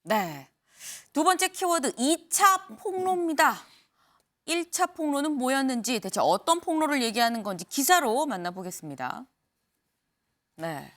네. 두 번째 키워드 2차 폭로입니다. 1차 폭로는 뭐였는지 대체 어떤 폭로를 얘기하는 건지 기사로 만나보겠습니다. 네.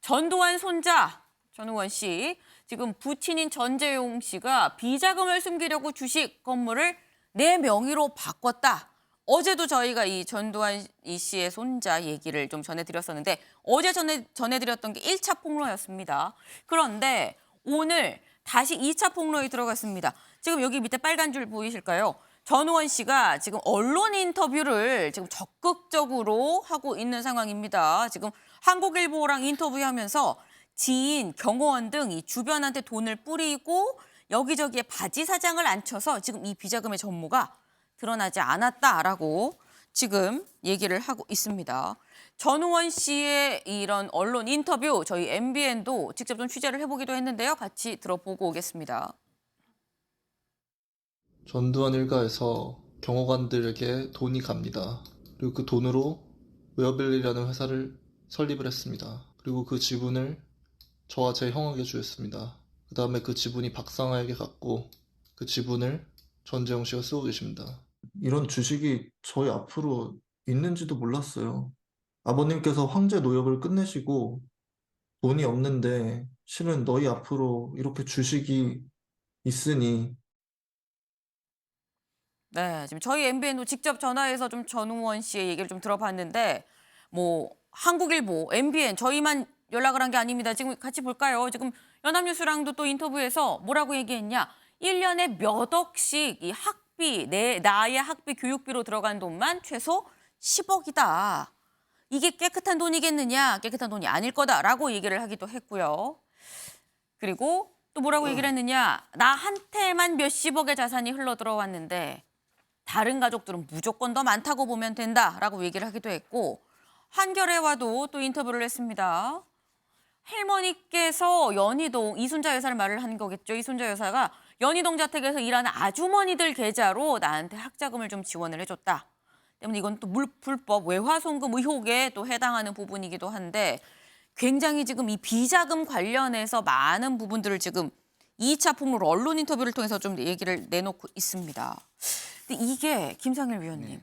전두환 손자 전우원 씨, 지금 부친인 전재용 씨가 비자금을 숨기려고 주식 건물을 내 명의로 바꿨다. 어제도 저희가 이 전두환 이 씨의 손자 얘기를 좀 전해드렸었는데 어제 전해드렸던 게 1차 폭로였습니다. 그런데 오늘 다시 2차 폭로에 들어갔습니다. 지금 여기 밑에 빨간 줄 보이실까요? 전우원 씨가 지금 언론 인터뷰를 지금 적극적으로 하고 있는 상황입니다. 지금 한국일보랑 인터뷰하면서 지인, 경호원 등 이 주변한테 돈을 뿌리고 여기저기에 바지 사장을 앉혀서 지금 이 비자금의 전모가 드러나지 않았다라고 지금 얘기를 하고 있습니다. 전우원 씨의 이런 언론 인터뷰 저희 MBN도 직접 좀 취재를 해보기도 했는데요. 같이 들어보고 오겠습니다. 전두환 일가에서 경호관들에게 돈이 갑니다. 그리고 그 돈으로 웨어밸리라는 회사를 설립을 했습니다. 그리고 그 지분을 저와 제 형에게 주었습니다. 그 다음에 그 지분이 박상하에게 갔고 그 지분을 전재용 씨가 쓰고 계십니다. 이런 주식이 저희 앞으로 있는지도 몰랐어요. 아버님께서 황제 노역을 끝내시고 돈이 없는데 실은 너희 앞으로 이렇게 주식이 있으니 네, 지금 저희 MBN도 직접 전화해서 좀 전우원 씨의 얘기를 좀 들어봤는데 뭐 한국일보, MBN 저희만 연락을 한 게 아닙니다. 지금 같이 볼까요? 지금 연합뉴스랑도 또 인터뷰에서 뭐라고 얘기했냐? 1년에 몇 억씩 이 학비, 나의 학비 교육비로 들어간 돈만 최소 10억이다. 이게 깨끗한 돈이겠느냐? 깨끗한 돈이 아닐 거다라고 얘기를 하기도 했고요. 그리고 또 뭐라고 얘기를 했느냐? 나한테만 몇십억의 자산이 흘러 들어왔는데 다른 가족들은 무조건 더 많다고 보면 된다라고 얘기를 하기도 했고 한겨레와도 또 인터뷰를 했습니다. 할머니께서 연희동 이순자 여사를 말을 하는 거겠죠. 이순자 여사가 연희동 자택에서 일하는 아주머니들 계좌로 나한테 학자금을 좀 지원을 해줬다. 때문에 이건 또 불법 외화송금 의혹에 또 해당하는 부분이기도 한데 굉장히 지금 이 비자금 관련해서 많은 부분들을 지금 2차 폭로로 언론 인터뷰를 통해서 좀 얘기를 내놓고 있습니다. 근데 이게 김상일 위원님,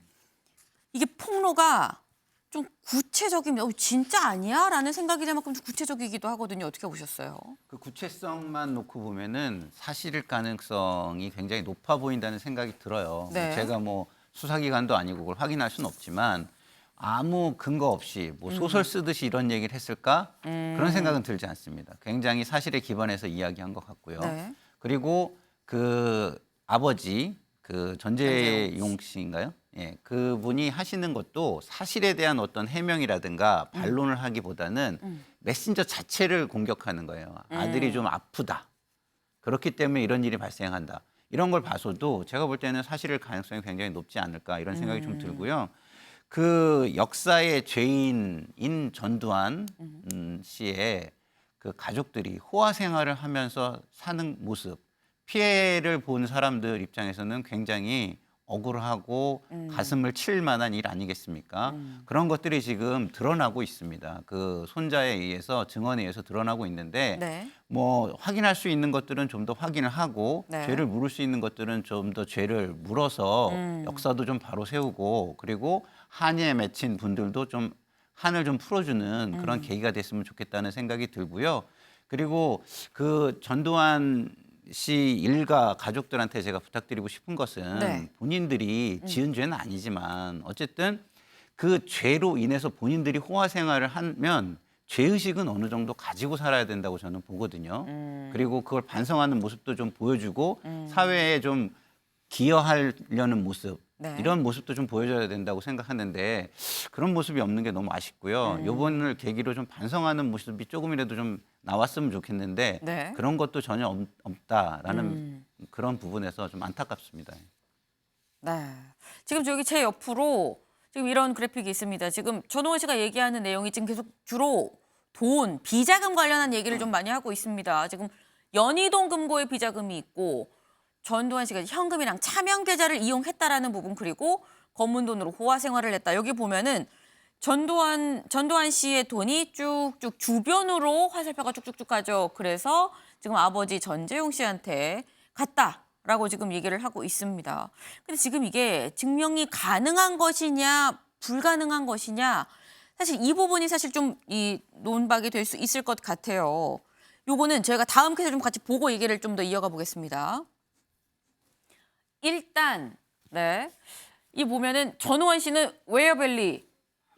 이게 폭로가 좀 구체적이면 진짜 아니야? 라는 생각이 들 만큼 좀 구체적이기도 하거든요. 어떻게 보셨어요? 그 구체성만 놓고 보면은 사실일 가능성이 굉장히 높아 보인다는 생각이 들어요. 네. 제가 뭐 수사기관도 아니고 그걸 확인할 수는 없지만 아무 근거 없이 뭐 소설 쓰듯이 이런 얘기를 했을까? 그런 생각은 들지 않습니다. 굉장히 사실에 기반해서 이야기한 것 같고요. 네. 그리고 그 아버지 그 전재용 씨인가요? 예, 그분이 하시는 것도 사실에 대한 어떤 해명이라든가 반론을 하기보다는 메신저 자체를 공격하는 거예요. 아들이 좀 아프다. 그렇기 때문에 이런 일이 발생한다. 이런 걸 봐서도 제가 볼 때는 사실일 가능성이 굉장히 높지 않을까 이런 생각이 좀 들고요. 그 역사의 죄인인 전두환 씨의 그 가족들이 호화 생활을 하면서 사는 모습, 피해를 본 사람들 입장에서는 굉장히 억울하고 가슴을 칠 만한 일 아니겠습니까? 그런 것들이 지금 드러나고 있습니다. 그 손자에 의해서 증언에 의해서 드러나고 있는데 네. 뭐 확인할 수 있는 것들은 좀 더 확인을 하고 네. 죄를 물을 수 있는 것들은 좀 더 죄를 물어서 역사도 좀 바로 세우고 그리고 한의에 맺힌 분들도 좀 한을 좀 풀어주는 그런 계기가 됐으면 좋겠다는 생각이 들고요. 그리고 그 전두환 씨 일가 가족들한테 제가 부탁드리고 싶은 것은 네. 본인들이 지은 죄는 아니지만 어쨌든 그 죄로 인해서 본인들이 호화 생활을 하면 죄의식은 어느 정도 가지고 살아야 된다고 저는 보거든요. 그리고 그걸 반성하는 모습도 좀 보여주고 사회에 좀 기여하려는 모습 네. 이런 모습도 좀 보여줘야 된다고 생각하는데 그런 모습이 없는 게 너무 아쉽고요. 이번을 계기로 좀 반성하는 모습이 조금이라도 좀 나왔으면 좋겠는데 네. 그런 것도 전혀 없다라는 그런 부분에서 좀 안타깝습니다. 네. 지금 저기 제 옆으로 지금 이런 그래픽이 있습니다. 지금 전우원 씨가 얘기하는 내용이 지금 계속 주로 돈, 비자금 관련한 얘기를 좀 많이 하고 있습니다. 지금 연희동 금고에 비자금이 있고 전두환 씨가 현금이랑 차명 계좌를 이용했다라는 부분 그리고 검은 돈으로 호화 생활을 했다. 여기 보면은 전두환 씨의 돈이 쭉쭉 주변으로 화살표가 쭉쭉쭉 가죠. 그래서 지금 아버지 전재용 씨한테 갔다라고 지금 얘기를 하고 있습니다. 근데 지금 이게 증명이 가능한 것이냐 불가능한 것이냐 사실 이 부분이 사실 좀 이 논박이 될 수 있을 것 같아요. 요거는 저희가 다음 퀴즈 좀 같이 보고 얘기를 좀 더 이어가 보겠습니다. 일단 이 보면은 전우원 씨는 웨어밸리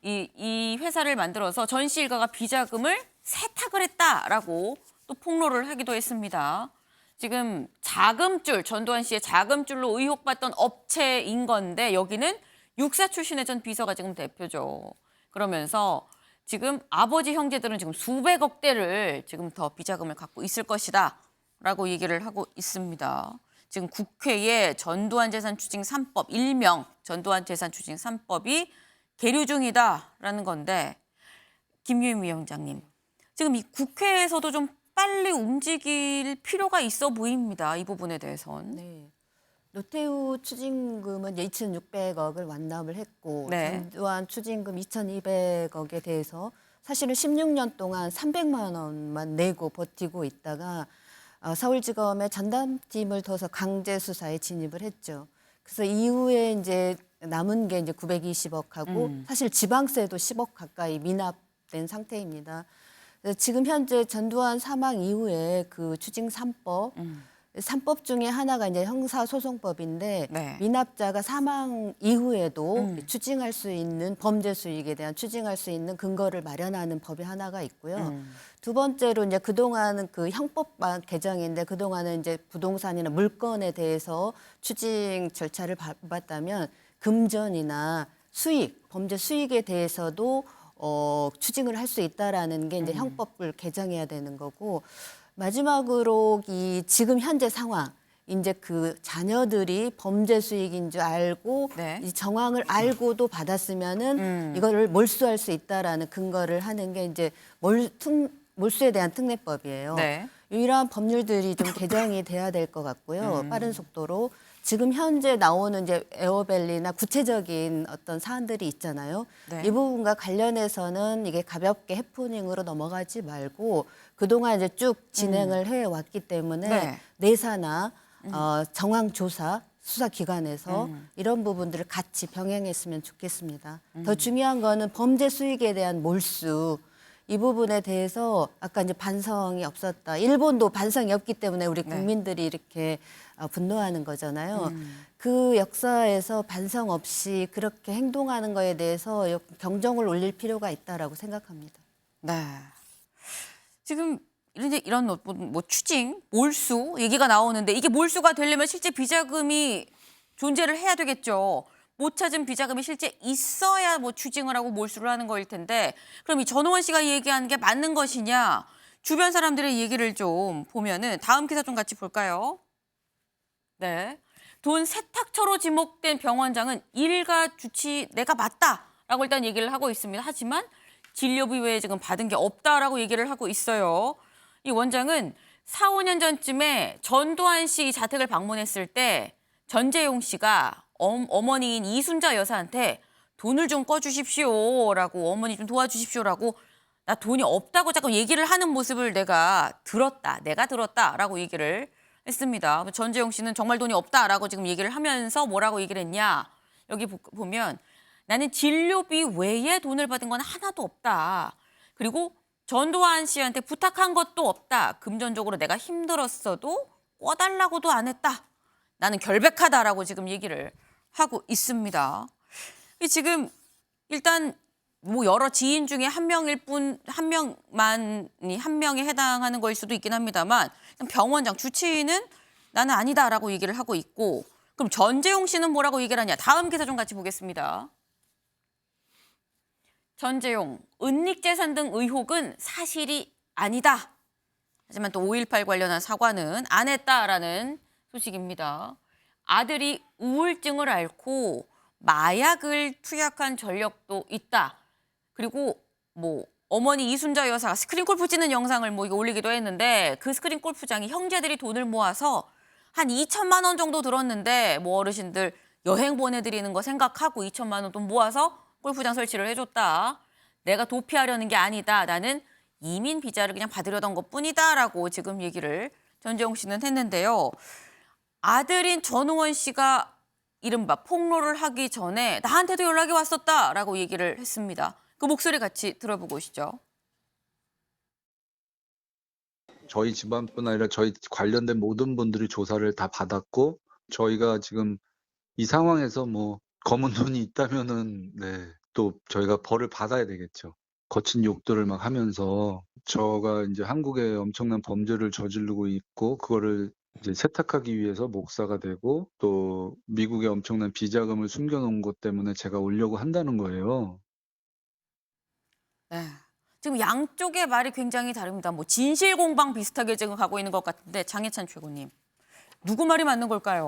이 회사를 만들어서 전 씨 일가가 비자금을 세탁을 했다라고 또 폭로를 하기도 했습니다. 지금 자금줄, 전두환 씨의 자금줄로 의혹받던 업체인 건데 여기는 육사 출신의 전 비서가 지금 대표죠. 그러면서 지금 아버지 형제들은 지금 수백억 대를 지금 더 비자금을 갖고 있을 것이다 라고 얘기를 하고 있습니다. 지금 국회에 전두환 재산 추징 3법, 일명 전두환 재산 추징 3법이 계류 중이다라는 건데 김유인 위원장님, 지금 이 국회에서도 좀 빨리 움직일 필요가 있어 보입니다. 이 부분에 대해선. 네. 노태우 추징금은 2,600억을 완납을 했고 네. 전두환 추징금 2,200억에 대해서 사실은 16년 동안 300만 원만 내고 버티고 있다가 서울지검에 전담팀을 둬서 강제 수사에 진입을 했죠. 그래서 이후에 이제 남은 게 이제 920억하고 사실 지방세도 10억 가까이 미납된 상태입니다. 그래서 지금 현재 전두환 사망 이후에 그 추징 3법, 3법 중에 하나가 이제 형사소송법인데 네. 미납자가 사망 이후에도 추징할 수 있는 범죄 수익에 대한 추징할 수 있는 근거를 마련하는 법이 하나가 있고요. 두 번째로 이제 그동안은 그 형법만 개정인데 그동안은 이제 부동산이나 물건에 대해서 추징 절차를 밟았다면 금전이나 수익, 범죄 수익에 대해서도 추징을 할 수 있다라는 게 이제 형법을 개정해야 되는 거고 마지막으로 이 지금 현재 상황 이제 그 자녀들이 범죄 수익인 줄 알고 네. 이 정황을 알고도 받았으면은 이거를 몰수할 수 있다라는 근거를 하는 게 이제 몰수에 대한 특례법이에요. 네. 이러한 법률들이 좀 개정이 돼야 될 것 같고요. 빠른 속도로. 지금 현재 나오는 이제 에어밸리나 구체적인 어떤 사안들이 있잖아요. 네. 이 부분과 관련해서는 이게 가볍게 해프닝으로 넘어가지 말고 그동안 이제 쭉 진행을 해 왔기 때문에 네. 내사나 정황 조사 수사기관에서 이런 부분들을 같이 병행했으면 좋겠습니다. 더 중요한 거는 범죄 수익에 대한 몰수 이 부분에 대해서 아까 이제 반성이 없었다. 일본도 반성이 없기 때문에 우리 국민들이 이렇게 분노하는 거잖아요. 그 역사에서 반성 없이 그렇게 행동하는 거에 대해서 경종을 울릴 필요가 있다라고 생각합니다. 네. 지금 이런 뭐 추징, 몰수 얘기가 나오는데 이게 몰수가 되려면 실제 비자금이 존재를 해야 되겠죠. 못 찾은 비자금이 실제 있어야 뭐 추징을 하고 몰수를 하는 거일 텐데 그럼 이 전호원 씨가 얘기하는 게 맞는 것이냐? 주변 사람들의 얘기를 좀 보면은 다음 기사 좀 같이 볼까요? 네. 돈 세탁처로 지목된 병원장은 일가 주치 내가 맞다라고 일단 얘기를 하고 있습니다. 하지만 진료비 외에 지금 받은 게 없다라고 얘기를 하고 있어요. 이 원장은 4, 5년 전쯤에 전두환 씨 자택을 방문했을 때 전재용 씨가 어머니인 이순자 여사한테 돈을 좀 꿔주십시오라고 어머니 좀 도와주십시오라고 나 돈이 없다고 자꾸 얘기를 하는 모습을 내가 들었다라고 얘기를 했습니다. 전재용 씨는 정말 돈이 없다라고 지금 얘기를 하면서 뭐라고 얘기를 했냐. 여기 보면 나는 진료비 외에 돈을 받은 건 하나도 없다. 그리고 전두환 씨한테 부탁한 것도 없다. 금전적으로 내가 힘들었어도 꿔달라고도 안 했다. 나는 결백하다라고 지금 얘기를 하고 있습니다. 지금 일단 뭐 여러 지인 중에 한 명에 해당하는 거일 수도 있긴 합니다만 병원장 주치의는 나는 아니다라고 얘기를 하고 있고 그럼 전재용 씨는 뭐라고 얘기를 하냐. 다음 기사 좀 같이 보겠습니다. 전재용, 은닉재산 등 의혹은 사실이 아니다. 하지만 또 5.18 관련한 사과는 안 했다라는 소식입니다. 아들이 우울증을 앓고 마약을 투약한 전력도 있다. 그리고 뭐 어머니 이순자 여사가 스크린 골프 치는 영상을 뭐 이거 올리기도 했는데 그 스크린 골프장이 형제들이 돈을 모아서 한 2천만 원 정도 들었는데 뭐 어르신들 여행 보내드리는 거 생각하고 2천만 원 돈 모아서 골프장 설치를 해줬다. 내가 도피하려는 게 아니다. 나는 이민 비자를 그냥 받으려던 것뿐이다라고 지금 얘기를 전재용 씨는 했는데요. 아들인 전우원 씨가 이른바 폭로를 하기 전에 나한테도 연락이 왔었다라고 얘기를 했습니다. 그 목소리 같이 들어보고 오시죠. 저희 집안뿐 아니라 저희 관련된 모든 분들이 조사를 다 받았고 저희가 지금 이 상황에서 뭐 검은 눈이 있다면은 네, 또 저희가 벌을 받아야 되겠죠. 거친 욕들을 막 하면서 저가 이제 한국에 엄청난 범죄를 저지르고 있고 그거를 이제 세탁하기 위해서 목사가 되고 또 미국에 엄청난 비자금을 숨겨놓은 것 때문에 제가 오려고 한다는 거예요. 네. 지금 양쪽의 말이 굉장히 다릅니다. 뭐 진실 공방 비슷하게 지금 가고 있는 것 같은데 장혜찬 최고님. 누구 말이 맞는 걸까요?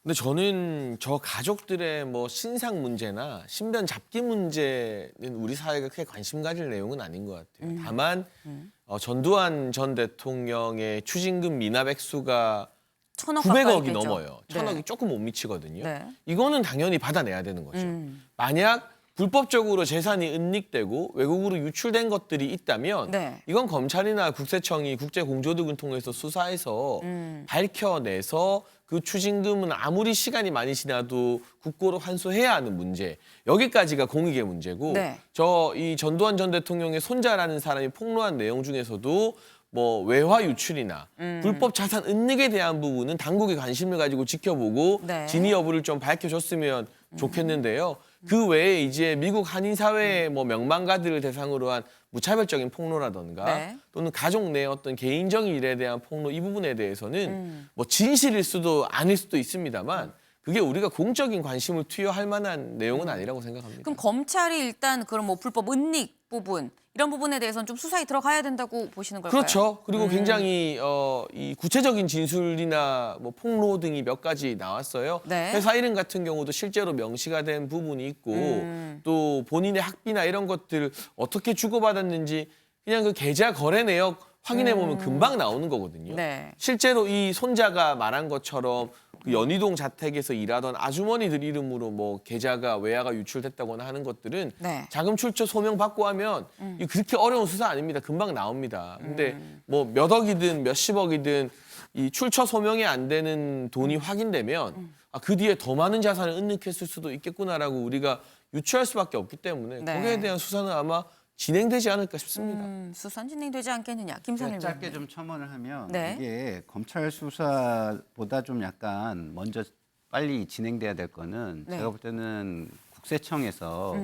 근데 저는 저 가족들의 뭐 신상 문제나 신변 잡기 문제는 우리 사회가 크게 관심 가질 내용은 아닌 것 같아요. 다만 전두환 전 대통령의 추징금 미납 액수가 1,000억 900억이 가까이 되죠. 넘어요. 1,000억이 네. 조금 못 미치거든요. 네. 이거는 당연히 받아내야 되는 거죠. 만약 불법적으로 재산이 은닉되고 외국으로 유출된 것들이 있다면 네. 이건 검찰이나 국세청이 국제공조 등을 통해서 수사해서 밝혀내서 그 추징금은 아무리 시간이 많이 지나도 국고로 환수해야 하는 문제. 여기까지가 공익의 문제고 네. 저 이 전두환 전 대통령의 손자라는 사람이 폭로한 내용 중에서도 뭐 외화 유출이나 불법 자산 은닉에 대한 부분은 당국이 관심을 가지고 지켜보고 네. 진위 여부를 좀 밝혀줬으면 좋겠는데요. 그 외에 이제 미국 한인 사회의 뭐 명망가들을 대상으로 한 무차별적인 폭로라던가 네. 또는 가족 내 어떤 개인적인 일에 대한 폭로 이 부분에 대해서는 뭐 진실일 수도 아닐 수도 있습니다만 그게 우리가 공적인 관심을 투여할 만한 내용은 아니라고 생각합니다. 그럼 검찰이 일단 그런 뭐 불법 은닉 부분 이런 부분에 대해서는 좀 수사에 들어가야 된다고 보시는 걸까요? 그렇죠. 그리고 굉장히 이 구체적인 진술이나 뭐 폭로 등이 몇 가지 나왔어요. 네. 회사 이름 같은 경우도 실제로 명시가 된 부분이 있고 또 본인의 학비나 이런 것들 어떻게 주고받았는지 그냥 그 계좌 거래 내역 확인해 보면 금방 나오는 거거든요. 네. 실제로 이 손자가 말한 것처럼 그 연희동 자택에서 일하던 아주머니들 이름으로 뭐 계좌가 외화가 유출됐다거나 하는 것들은 네. 자금 출처 소명 받고 하면 이거 그렇게 어려운 수사 아닙니다. 금방 나옵니다. 근데 뭐 몇 억이든 몇십억이든 이 출처 소명이 안 되는 돈이 확인되면 아, 그 뒤에 더 많은 자산을 은닉했을 수도 있겠구나라고 우리가 유추할 수밖에 없기 때문에 네. 거기에 대한 수사는 아마 진행되지 않을까 싶습니다. 수사는 진행되지 않겠느냐. 김상일 짧게 의원님. 좀 첨언을 하면 네. 이게 검찰 수사보다 좀 약간 먼저 빨리 진행돼야 될 거는 네. 제가 볼 때는 국세청에서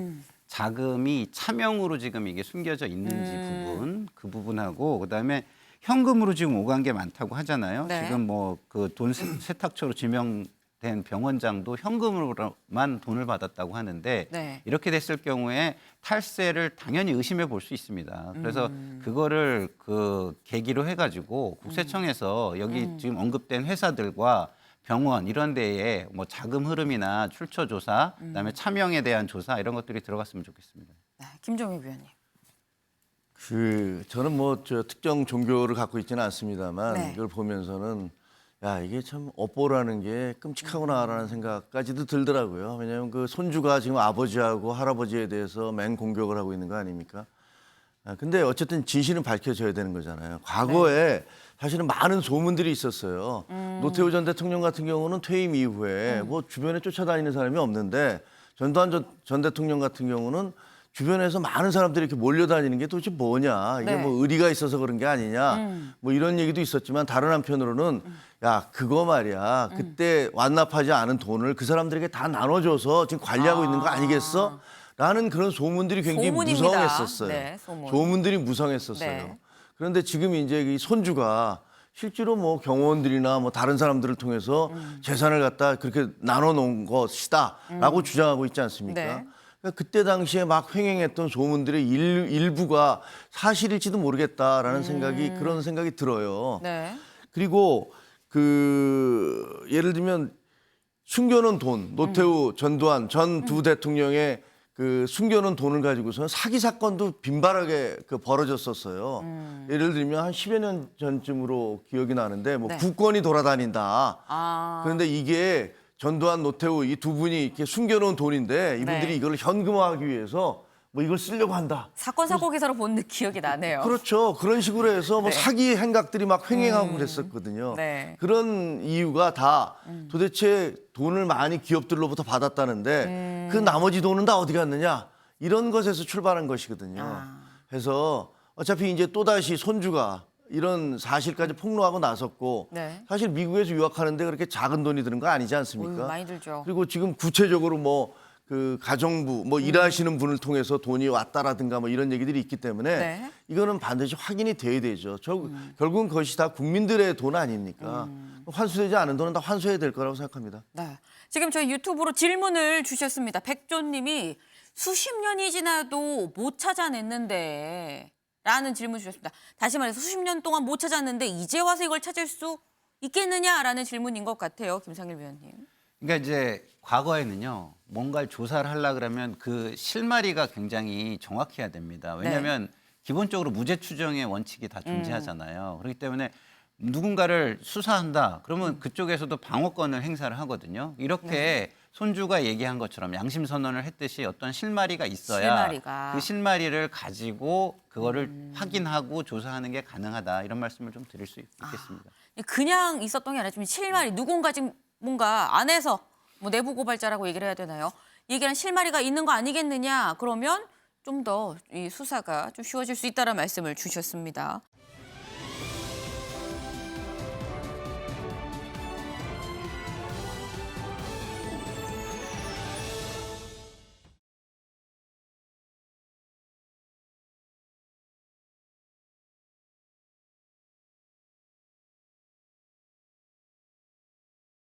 자금이 차명으로 지금 이게 숨겨져 있는지 부분 그 부분하고 그다음에 현금으로 지금 오간 게 많다고 하잖아요. 네. 지금 뭐 그 돈 세탁처로 지명된 병원장도 현금으로만 돈을 받았다고 하는데 네. 이렇게 됐을 경우에 탈세를 당연히 의심해 볼 수 있습니다. 그래서 그거를 그 계기로 해가지고 국세청에서 여기 지금 언급된 회사들과 병원 이런 데에 뭐 자금 흐름이나 출처 조사, 그다음에 차명에 대한 조사 이런 것들이 들어갔으면 좋겠습니다. 네. 김종익 위원님. 저는 뭐 저 특정 종교를 갖고 있지는 않습니다만 네. 이걸 보면서는 야 이게 참 업보라는 게 끔찍하구나라는 생각까지도 들더라고요. 왜냐하면 그 손주가 지금 아버지하고 할아버지에 대해서 맹공격을 하고 있는 거 아닙니까? 근데 어쨌든 진실은 밝혀져야 되는 거잖아요. 과거에 사실은 많은 소문들이 있었어요. 노태우 전 대통령 같은 경우는 퇴임 이후에 뭐 주변에 쫓아다니는 사람이 없는데 전두환 전 대통령 같은 경우는 주변에서 많은 사람들이 이렇게 몰려다니는 게 도대체 뭐냐. 이게 네. 뭐 의리가 있어서 그런 게 아니냐. 뭐 이런 얘기도 있었지만 다른 한편으로는 야, 그거 말이야. 그때 완납하지 않은 돈을 그 사람들에게 다 나눠줘서 지금 관리하고 있는 거 아니겠어? 라는 그런 소문들이 굉장히 소문입니다. 무성했었어요. 네, 소문. 소문들이 무성했었어요. 네. 그런데 지금 이제 이 손주가 실제로 뭐 경호원들이나 뭐 다른 사람들을 통해서 재산을 갖다 그렇게 나눠 놓은 것이다라고 주장하고 있지 않습니까? 네. 그러니까 그때 당시에 막 횡행했던 소문들의 일부가 사실일지도 모르겠다라는 그런 생각이 들어요. 네. 그리고 그 예를 들면 숨겨놓은 돈, 노태우, 전두환 전 두 대통령의 그 숨겨놓은 돈을 가지고서 사기 사건도 빈발하게 그 벌어졌었어요. 예를 들면 한 10여 년 전쯤으로 기억이 나는데 뭐 네. 국권이 돌아다닌다. 아. 그런데 이게 전두환, 노태우 이 두 분이 이렇게 숨겨놓은 돈인데 이분들이 네. 이걸 현금화하기 위해서 뭐 이걸 쓰려고 한다. 사건 사고 기사로 본 기억이 나네요. 그렇죠. 그런 식으로 해서 뭐 네. 사기 행각들이 막 횡행하고 그랬었거든요. 네. 그런 이유가 다 도대체 돈을 많이 기업들로부터 받았다는데 그 나머지 돈은 다 어디 갔느냐 이런 것에서 출발한 것이거든요. 아. 그래서 어차피 이제 또다시 손주가 이런 사실까지 폭로하고 나섰고 네. 사실 미국에서 유학하는데 그렇게 작은 돈이 드는 거 아니지 않습니까? 어휴, 많이 들죠. 그리고 지금 구체적으로 뭐 그 가정부 뭐 일하시는 분을 통해서 돈이 왔다라든가 뭐 이런 얘기들이 있기 때문에 네. 이거는 반드시 확인이 돼야 되죠. 결국은 그것이 다 국민들의 돈 아닙니까? 환수되지 않은 돈은 다 환수해야 될 거라고 생각합니다. 네. 지금 저희 유튜브로 질문을 주셨습니다. 백조님이 수십 년이 지나도 못 찾아냈는데 라는 질문 주셨습니다. 다시 말해서 수십 년 동안 못 찾았는데 이제 와서 이걸 찾을 수 있겠느냐라는 질문인 것 같아요. 김상일 위원님. 그러니까 이제 과거에는요, 뭔가를 조사를 하려 그러면 그 실마리가 굉장히 정확해야 됩니다. 왜냐하면 기본적으로 무죄 추정의 원칙이 다 존재하잖아요. 그렇기 때문에 누군가를 수사한다. 그러면 그쪽에서도 방어권을 행사를 하거든요. 이렇게 손주가 얘기한 것처럼 양심 선언을 했듯이 어떤 실마리가 있어야 실마리가. 그 실마리를 가지고 그거를 확인하고 조사하는 게 가능하다. 이런 말씀을 좀 드릴 수 있겠습니다. 그냥 있었던 게 아니라 좀 실마리 누군가 지금 뭔가 안에서 뭐 내부 고발자라고 얘기를 해야 되나요? 얘기한 실마리가 있는 거 아니겠느냐? 그러면 좀 더 이 수사가 좀 쉬워질 수 있다는 말씀을 주셨습니다.